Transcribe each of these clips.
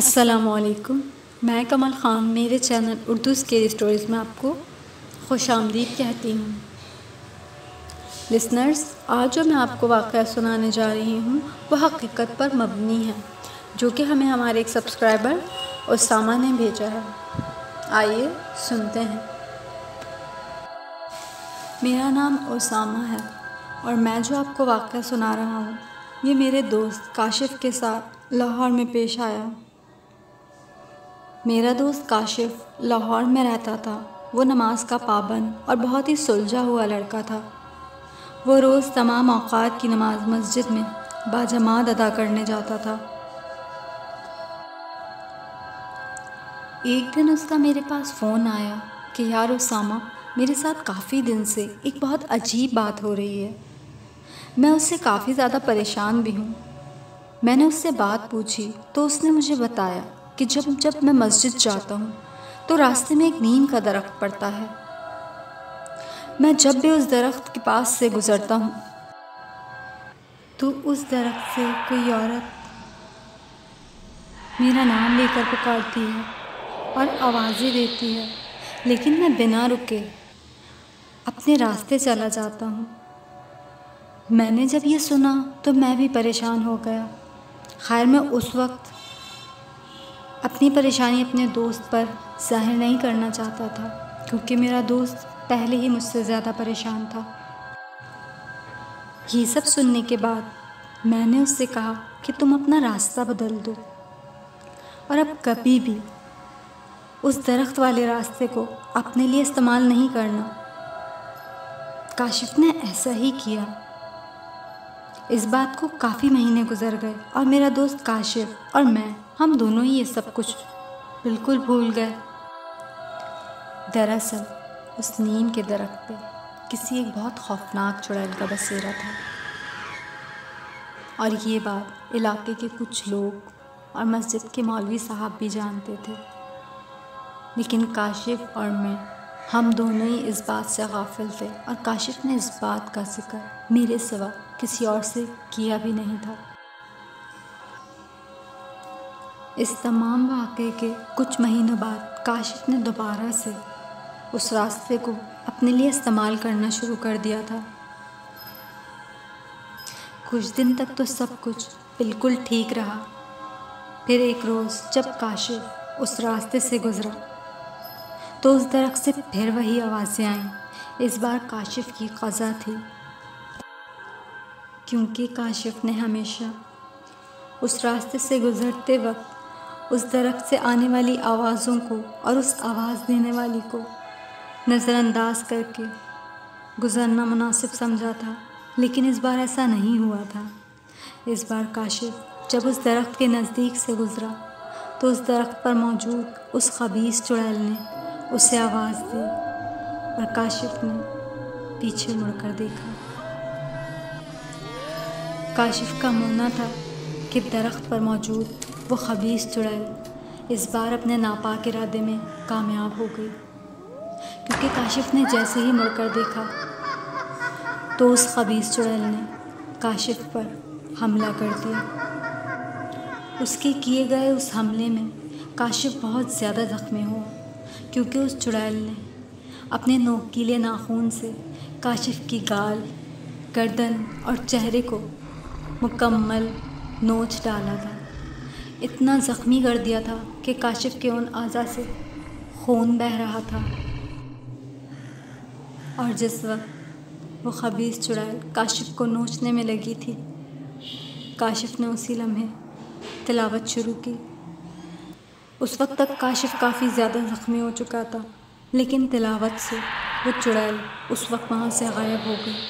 السلام علیکم، میں کمل خان میرے چینل اردو اسکیری اسٹوریز میں آپ کو خوش آمدید کہتی ہوں۔ لسنرز، آج جو میں آپ کو واقعہ سنانے جا رہی ہوں وہ حقیقت پر مبنی ہے، جو کہ ہمیں ہمارے ایک سبسکرائبر اسامہ نے بھیجا ہے۔ آئیے سنتے ہیں۔ میرا نام اسامہ ہے اور میں جو آپ کو واقعہ سنا رہا ہوں یہ میرے دوست کاشف کے ساتھ لاہور میں پیش آیا۔ میرا دوست کاشف لاہور میں رہتا تھا۔ وہ نماز کا پابند اور بہت ہی سلجھا ہوا لڑکا تھا۔ وہ روز تمام اوقات کی نماز مسجد میں باجماعت ادا کرنے جاتا تھا۔ ایک دن اس کا میرے پاس فون آیا کہ یار اسامہ، میرے ساتھ کافی دن سے ایک بہت عجیب بات ہو رہی ہے۔ میں اس سے کافی زیادہ پریشان بھی ہوں۔ میں نے اس سے بات پوچھی تو اس نے مجھے بتایا کہ جب میں مسجد جاتا ہوں تو راستے میں ایک نیم کا درخت پڑتا ہے۔ میں جب بھی اس درخت کے پاس سے گزرتا ہوں تو اس درخت سے کوئی عورت میرا نام لے کر پکارتی ہے اور آوازیں دیتی ہے، لیکن میں بنا رکے اپنے راستے چلا جاتا ہوں۔ میں نے جب یہ سنا تو میں بھی پریشان ہو گیا۔ خیر، میں اس وقت اپنی پریشانی اپنے دوست پر ظاہر نہیں کرنا چاہتا تھا، کیونکہ میرا دوست پہلے ہی مجھ سے زیادہ پریشان تھا۔ یہ سب سننے کے بعد میں نے اس سے کہا کہ تم اپنا راستہ بدل دو اور اب کبھی بھی اس درخت والے راستے کو اپنے لیے استعمال نہیں کرنا۔ کاشف نے ایسا ہی کیا۔ اس بات کو کافی مہینے گزر گئے اور میرا دوست کاشف اور میں، ہم دونوں ہی یہ سب کچھ بالکل بھول گئے۔ دراصل اس نیم کے درخت پہ کسی ایک بہت خوفناک چڑیل کا بسیرا تھا، اور یہ بات علاقے کے کچھ لوگ اور مسجد کے مولوی صاحب بھی جانتے تھے، لیکن کاشف اور میں، ہم دونوں ہی اس بات سے غافل تھے، اور کاشف نے اس بات کا ذکر میرے سوا کسی اور سے کیا بھی نہیں تھا۔ اس تمام واقعے کے کچھ مہینوں بعد کاشف نے دوبارہ سے اس راستے کو اپنے لیے استعمال کرنا شروع کر دیا تھا۔ کچھ دن تک تو سب کچھ بالکل ٹھیک رہا۔ پھر ایک روز جب کاشف اس راستے سے گزرا تو اس درخت سے پھر وہی آوازیں آئیں۔ اس بار کاشف کی قضا تھی، کیونکہ کاشف نے ہمیشہ اس راستے سے گزرتے وقت اس درخت سے آنے والی آوازوں کو اور اس آواز دینے والی کو نظر انداز کر کے گزرنا مناسب سمجھا تھا، لیکن اس بار ایسا نہیں ہوا تھا۔ اس بار کاشف جب اس درخت کے نزدیک سے گزرا تو اس درخت پر موجود اس خبیث چڑیل نے اسے آواز دی، اور کاشف نے پیچھے مڑ کر دیکھا۔ کاشف کا ماننا تھا کہ درخت پر موجود وہ خبیث چڑیل اس بار اپنے ناپاک ارادے میں کامیاب ہو گئی، کیونکہ کاشف نے جیسے ہی مڑ کر دیکھا تو اس خبیث چڑیل نے کاشف پر حملہ کر دیا۔ اس کے کیے گئے اس حملے میں کاشف بہت زیادہ زخمی ہوا، کیونکہ اس چڑیل نے اپنے نوکیلے ناخون سے کاشف کی گال، گردن اور چہرے کو مکمل نوچ ڈالا تھا۔ اتنا زخمی کر دیا تھا کہ کاشف کے ان اعضاء سے خون بہہ رہا تھا، اور جس وقت وہ خبیث چڑیل کاشف کو نوچنے میں لگی تھی، کاشف نے اسی لمحے تلاوت شروع کی۔ اس وقت تک کاشف کافی زیادہ زخمی ہو چکا تھا، لیکن تلاوت سے وہ چڑیل اس وقت وہاں سے غائب ہو گئی۔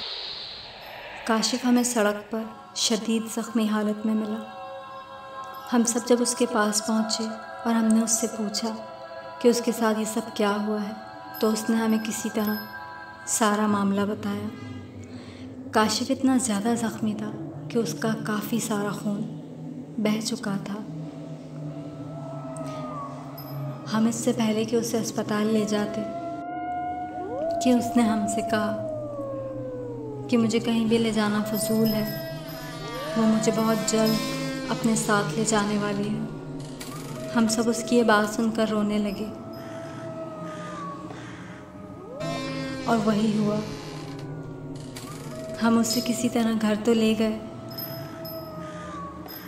کاشف ہمیں سڑک پر شدید زخمی حالت میں ملا۔ ہم سب جب اس کے پاس پہنچے اور ہم نے اس سے پوچھا کہ اس کے ساتھ یہ سب کیا ہوا ہے، تو اس نے ہمیں کسی طرح سارا معاملہ بتایا۔ کاشف اتنا زیادہ زخمی تھا کہ اس کا کافی سارا خون بہہ چکا تھا۔ ہم اس سے پہلے کہ اسے اسپتال لے جاتے کہ اس نے ہم سے کہا کہ مجھے کہیں بھی لے جانا فضول ہے، وہ مجھے بہت جلد اپنے ساتھ لے جانے والی ہے۔ ہم سب اس کی یہ بات سن کر رونے لگے، اور وہی ہوا۔ ہم اسے کسی طرح گھر تو لے گئے،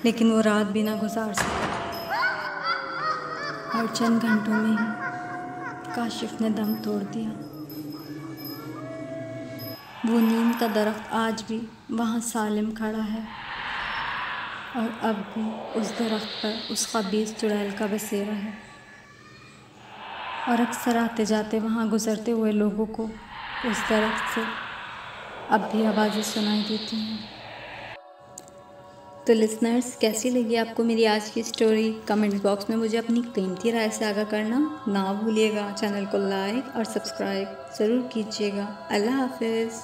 لیکن وہ رات بھی نہ گزار سکا، اور چند گھنٹوں میں ہی کاشف نے دم توڑ دیا۔ وہ نیم کا درخت آج بھی وہاں سالم کھڑا ہے، اور اب بھی اس درخت پر اس خبیث چڑیل کا بسیرا ہے، اور اکثر آتے جاتے وہاں گزرتے ہوئے لوگوں کو اس درخت سے اب بھی آوازیں سنائی دیتی ہیں۔ تو لسنرز، کیسی لگی آپ کو میری آج کی سٹوری؟ کمنٹ باکس میں مجھے اپنی قیمتی رائے سے آگاہ کرنا نہ بھولیے گا۔ چینل کو لائک اور سبسکرائب ضرور کیجیے گا۔ اللہ حافظ۔